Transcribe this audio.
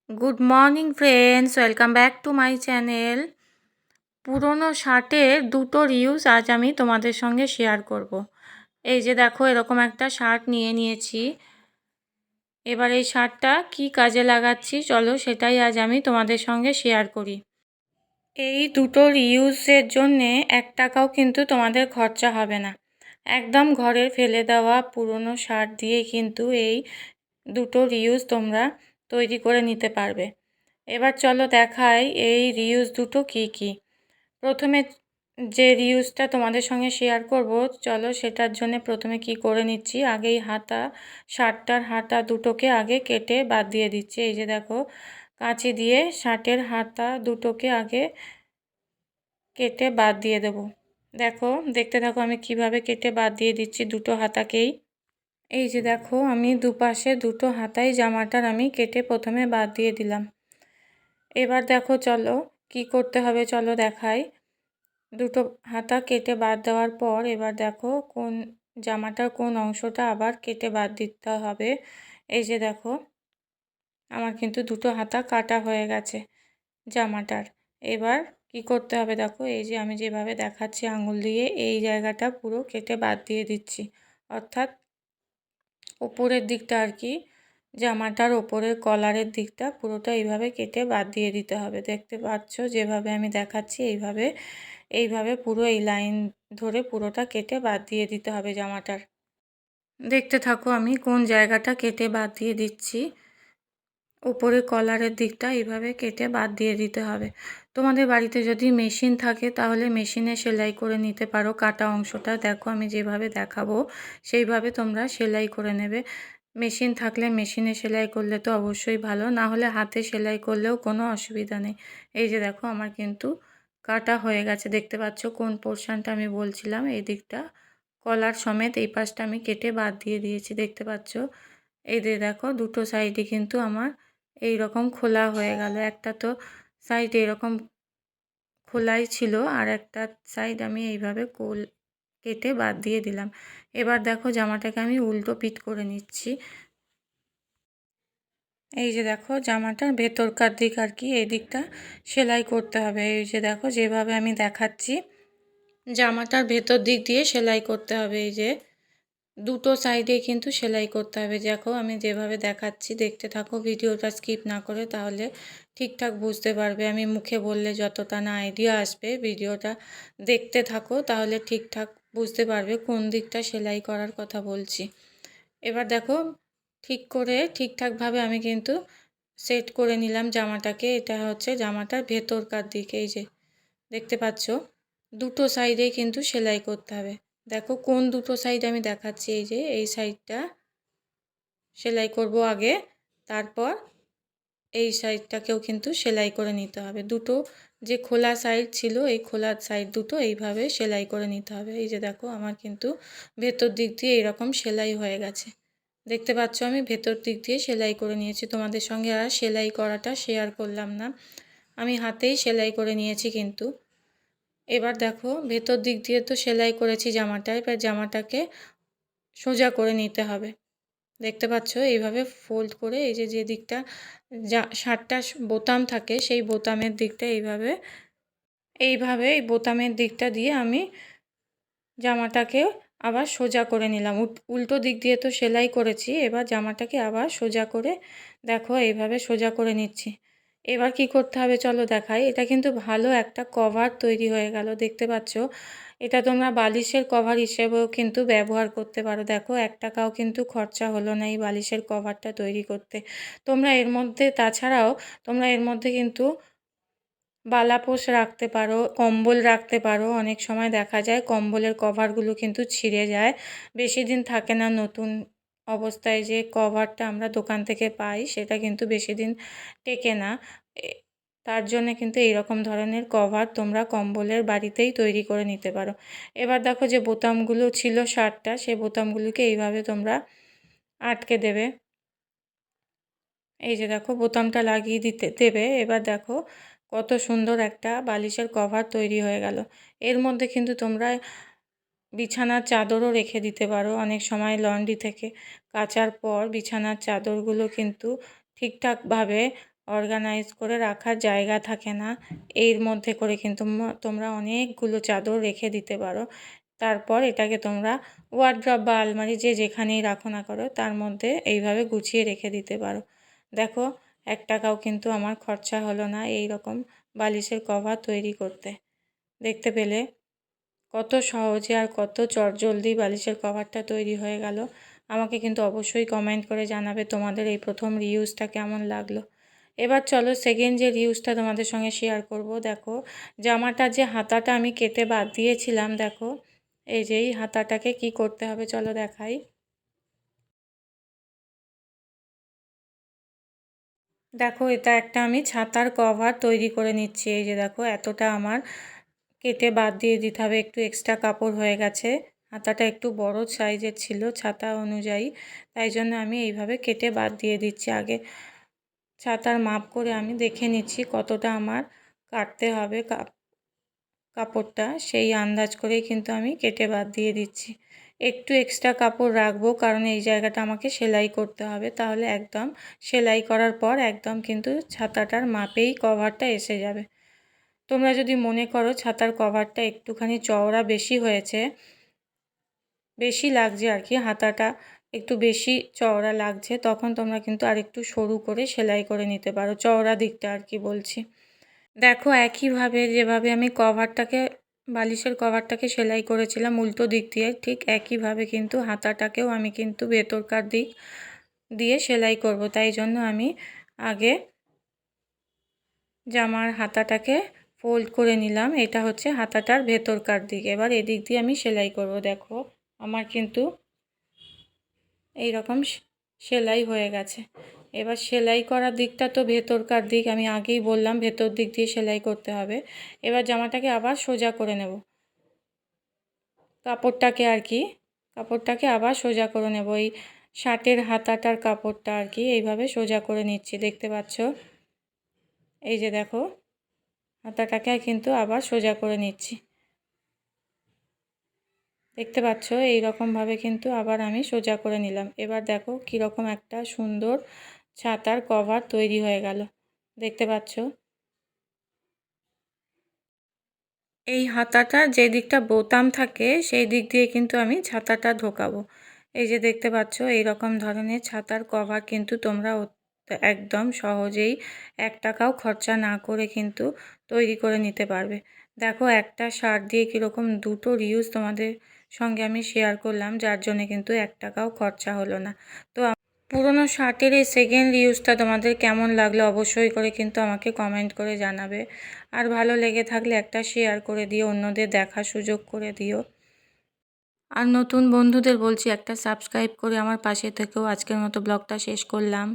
Good morning friends, welcome back to my channel. পুরনো শার্টের দুটো রিউজ আজ আমি তোমাদের সঙ্গে শেয়ার করব। এই যে দেখো, এরকম একটা শার্ট নিয়েছি। এবার এই শার্টটা কি কাজে লাগাচ্ছি চলো সেটাই আজ আমি তোমাদের সঙ্গে শেয়ার করি। এই দুটো রিউজের জন্যে 1 টাকাও কিন্তু তোমাদের খরচা হবে না। একদম ঘরে ফেলে দেওয়া পুরনো শার্ট দিয়ে কিন্তু এই দুটো রিউজ তোমরা তৈরি করে নিতে পারবে। এবার চলো দেখাই এই রিউজ দুটো কি কি। প্রথমে যে রিউজটা তোমাদের সঙ্গে শেয়ার করব, চলো সেটার জন্য প্রথমে কি করে নিচ্ছি, আগেই শার্টটার হাতা দুটোকে আগে কেটে বাদ দিয়ে দিচ্ছি। এই যে দেখো, কাঁচি দিয়ে শার্টের হাতা দুটোকে আগে কেটে বাদ দিয়ে দেব। দেখো, দেখতে থাকো আমি কিভাবে কেটে বাদ দিয়ে দিচ্ছি দুটো হাতাকেই। এই যে দেখো, আমি দুপাশে দুটো হাতাই জামাটার আমি কেটে প্রথমে বাদ দিয়ে দিলাম। এবার দেখো চলো কি করতে হবে, চলো দেখাই। দুটো হাতা কেটে বাদ দেওয়ার পর এবার দেখো কোন জামাটার কোন অংশটা আবার কেটে বাদ দিতে হবে। এই যে দেখো, আমার কিন্তু দুটো হাতা কাটা হয়ে গেছে জামাটার। এবার কি করতে হবে দেখো, এই যে আমি যেভাবে দেখাচ্ছি আঙুল দিয়ে এই জায়গাটা পুরো কেটে বাদ দিয়ে দিচ্ছি, অর্থাৎ উপরের দিকটা আর কি, জামাটার ওপরের কলারের দিকটা পুরোটা এইভাবে কেটে বাদ দিয়ে দিতে হবে। দেখতে পাচ্ছ যেভাবে আমি দেখাচ্ছি এইভাবে পুরো এই লাইন ধরে পুরোটা কেটে বাদ দিয়ে দিতে হবে জামাটার। দেখতে থাকো আমি কোন জায়গাটা কেটে বাদ দিয়ে দিচ্ছি। উপরে কলারের দিকটা এইভাবে কেটে বাদ দিয়ে দিতে হবে। তোমাদের বাড়িতে যদি মেশিন থাকে তাহলে মেশিনে সেলাই করে নিতে পারো কাটা অংশটা। দেখো আমি যেভাবে দেখাবো সেইভাবে তোমরা সেলাই করে নেবে। মেশিন থাকলে মেশিনে সেলাই করলে তো অবশ্যই ভালো, না হলে হাতে সেলাই করলেও কোনো অসুবিধা নেই। এই যে দেখো, আমার কিন্তু কাটা হয়ে গেছে। দেখতে পাচ্ছ কোন পোর্শনটা আমি বলছিলাম, এই দিকটা কলার সমেত এই পাশটা আমি কেটে বাদ দিয়ে দিয়েছি। দেখতে পাচ্ছ এই যে দেখো, দুটো সাইডে কিন্তু আমার এই রকম খোলা হয়ে গেল। একটা তো সাইড এরকম খোলাই ছিল, আর একটা সাইড আমি এইভাবে কেটে বাদ দিয়ে দিলাম। এবার দেখো জামাটাকে আমি উল্টো পিঠ করে নিচ্ছি। এই যে দেখো, জামাটার ভেতরকার দিক আর কি, এই দিকটা সেলাই করতে হবে। এই যে দেখো যেভাবে আমি দেখাচ্ছি জামাটার ভেতর দিক দিয়ে সেলাই করতে হবে। এই যে দুটো সাইডে কিন্তু সেলাই করতে হবে। দেখো আমি যেভাবে দেখাচ্ছি, দেখতে থাকো ভিডিওটা স্কিপ না করে, তাহলে ঠিকঠাক বুঝতে পারবে। আমি মুখে বললে যতটা না আইডিয়া আসবে, ভিডিওটা দেখতে থাকো তাহলে ঠিকঠাক বুঝতে পারবে কোন দিকটা সেলাই করার কথা বলছি। এবার দেখো ঠিকঠাকভাবে আমি কিন্তু সেট করে নিলাম জামাটাকে। এটা হচ্ছে জামাটার ভেতরকার দিক। এই যে দেখতে পাচ্ছ দুটো সাইডেই কিন্তু সেলাই করতে হবে। দেখো কোন দুটো সাইড আমি দেখাচ্ছি, এই যে এই সাইডটা সেলাই করব আগে, তারপর এই সাইডটাকেও কিন্তু সেলাই করে নিতে হবে। দুটো যে খোলা সাইড ছিল এই খোলা সাইড দুটো এইভাবে সেলাই করে নিতে হবে। এই যে দেখো, আমার কিন্তু ভেতর দিক দিয়ে এরকম সেলাই হয়ে গেছে। দেখতে পাচ্ছ আমি ভেতর দিক দিয়ে সেলাই করে নিয়েছি। তোমাদের সঙ্গে আর সেলাই করাটা শেয়ার করলাম না, আমি হাতেই সেলাই করে নিয়েছি কিন্তু। এবার দেখো ভেতর দিক দিয়ে তো সেলাই করেছি জামাটা, এবার জামাটাকে সোজা করে নিতে হবে। দেখতে পাচ্ছ এইভাবে ফোল্ড করে, এই যে দিকটা শার্টটা বোতাম থাকে সেই বোতামের দিকটা এইভাবে এই বোতামের দিকটা দিয়ে আমি জামাটাকে আবার সোজা করে নিলাম। উল্টো দিক দিয়ে তো সেলাই করেছি, এবার জামাটাকে আবার সোজা করে দেখো এইভাবে সোজা করে নিচ্ছি। এবার কি করতে হবে চলো দেখাই। এটা কিন্তু ভালো একটা কভার তৈরি হয়ে গেল। দেখতে পাচ্ছ, এটা তোমরা বালিশের কভার হিসেবেও কিন্তু ব্যবহার করতে পারো। দেখো 1 টাকাও কিন্তু খরচা হলো না এই বালিশের কভারটা তৈরি করতে। তাছাড়াও তোমরা এর মধ্যে কিন্তু বালাপোষ রাখতে পারো, কম্বল রাখতে পারো। অনেক সময় দেখা যায় কম্বলের কভারগুলো কিন্তু ছিঁড়ে যায়, বেশি দিন থাকে না। নতুন অবস্থায় যে কভারটা আমরা দোকান থেকে পাই সেটা কিন্তু বেশি দিন টেকে না। তার জন্য কিন্তু এইরকম ধরনের কভার তোমরা কম্বলের বাড়িতেই তৈরি করে নিতে পারো। এবার দেখো যে বোতামগুলো ছিল শার্টটা, সেই বোতামগুলোকে এইভাবে তোমরা আটকে দেবে। এই যে দেখো বোতামটা লাগিয়ে দেবে। এবার দেখো কত সুন্দর একটা বালিশের কভার তৈরি হয়ে গেল। এর মধ্যে কিন্তু তোমরা বিছানার চাদরও রেখে দিতে পারো। অনেক সময় লন্ড্রি থেকে কাচার পর বিছানার চাদরগুলো কিন্তু ঠিকঠাকভাবে অর্গানাইজ করে রাখার জায়গা থাকে না, এর মধ্যে করে কিন্তু তোমরা অনেকগুলো চাদর রেখে দিতে পারো। তারপর এটাকে তোমরা ওয়ার্ড্রপ বা আলমারি যে যেখানেই রাখো না করো তার মধ্যে এইভাবে গুছিয়ে রেখে দিতে পারো। দেখো 1 টাকাও কিন্তু আমার খরচা হলো না এই রকম বালিশের কভার তৈরি করতে। দেখতে পেলে কত সহজে আর কত চটজলদি বালিশের কভারটা তৈরি হয়ে গেল। আমাকে কিন্তু অবশ্যই কমেন্ট করে জানাবে তোমাদের এই প্রথম রিউজটা কেমন লাগলো। এবার চলো সেকেন্ড যে রিউজটা তোমাদের সঙ্গে শেয়ার করব। দেখো জামাটার যে হাতাটা আমি কেটে বাদ দিয়েছিলাম, দেখো এই যে এই হাতাটাকে কি করতে হবে চলো দেখাই। দেখো এটা একটা আমি ছাতার কভার তৈরি করে নিচ্ছি। এই যে দেখো এতটা আমার কেটে বাদ দিয়ে দিতে হবে, একটু এক্সট্রা কাপড় হয়ে গেছে। হাতাটা একটু বড় সাইজের ছিল ছাতা অনুযায়ী, তাই জন্য আমি এইভাবে কেটে বাদ দিয়ে দিচ্ছি। আগে ছাতার মাপ করে আমি দেখে নিচ্ছি কতটা আমার কাটতে হবে কাপড়টা, সেই আন্দাজ করেই কিন্তু আমি কেটে বাদ দিয়ে দিচ্ছি। একটু এক্সট্রা কাপড় রাখবো কারণ এই জায়গাটা আমাকে সেলাই করতে হবে, তাহলে একদম সেলাই করার পর একদম কিন্তু ছাতাটার মাপেই কভারটা এসে যাবে। তোমরা যদি মনে করো ছাতার কভারটা একটুখানি চওড়া বেশি হয়েছে, বেশি লাগছে আর কি, হাতাটা একটু বেশি চওড়া লাগছে, তখন তোমরা কিন্তু আরেকটু সরু করে সেলাই করে নিতে পারো, চওড়া দিকটা আর কি বলছি। দেখো একইভাবে যেভাবে আমি বালিশের কভারটাকে সেলাই করেছিলাম উল্টো দিক দিয়ে, ঠিক একইভাবে কিন্তু হাতাটাকেও আমি কিন্তু ভেতরকার দিক দিয়ে সেলাই করব। তাই জন্য আমি আগে জামার হাতাটাকে ফোল্ড করে নিলাম, এটা হচ্ছে হাতাটার ভেতরকার দিক। এবার এদিক দিয়ে আমি সেলাই করব। দেখো আমার কিন্তু এই রকম সেলাই হয়ে গেছে। এবার সেলাই করার দিকটা তো ভেতরকার দিক, আমি আগেই বললাম ভেতর দিক দিয়ে সেলাই করতে হবে। এবার জামাটাকে আবার সোজা করে নেব, কাপড়টাকে আবার সোজা করে নেব। এই শার্টের হাতাটার কাপড়টা আর কি এইভাবে সোজা করে নিচ্ছি, দেখতে পাচ্ছ। এই যে দেখো হাতাটাকে কিন্তু আবার সোজা করে নিচ্ছি, দেখতে পাচ্ছ। এই রকমভাবে কিন্তু আবার আমি সোজা করে নিলাম। এবার দেখো কীরকম একটা সুন্দর ছাতার কভার তৈরি হয়ে গেল, দেখতে পাচ্ছ। এই হাতাটা যে দিকটা বোতাম থাকে সেই দিক দিয়ে কিন্তু আমি ছাতাটা ঢোকাবো। এই যে দেখতে পাচ্ছ এই রকম ধরনের ছাতার কভার কিন্তু তোমরা একদম সহজেই 1 টাকাও খরচা না করে কিন্তু তৈরি করে নিতে পারবে। দেখো একটা শার্ট দিয়ে কীরকম দুটো রিউজ তোমাদের সঙ্গে আমি শেয়ার করলাম, যার জন্য কিন্তু 1 টাকাও খরচা হলো না। তো পুরনো শার্টের এই সেকেন্ড রিউজটা তোমাদের কেমন লাগলো অবশ্যই করে কিন্তু আমাকে কমেন্ট করে জানাবে। আর ভালো লেগে থাকলে একটা শেয়ার করে দিও, অন্যদের দেখার সুযোগ করে দিও। আর নতুন বন্ধুদের বলছি একটা সাবস্ক্রাইব করে আমার পাশে থেকেও। আজকের মতো ব্লগটা শেষ করলাম।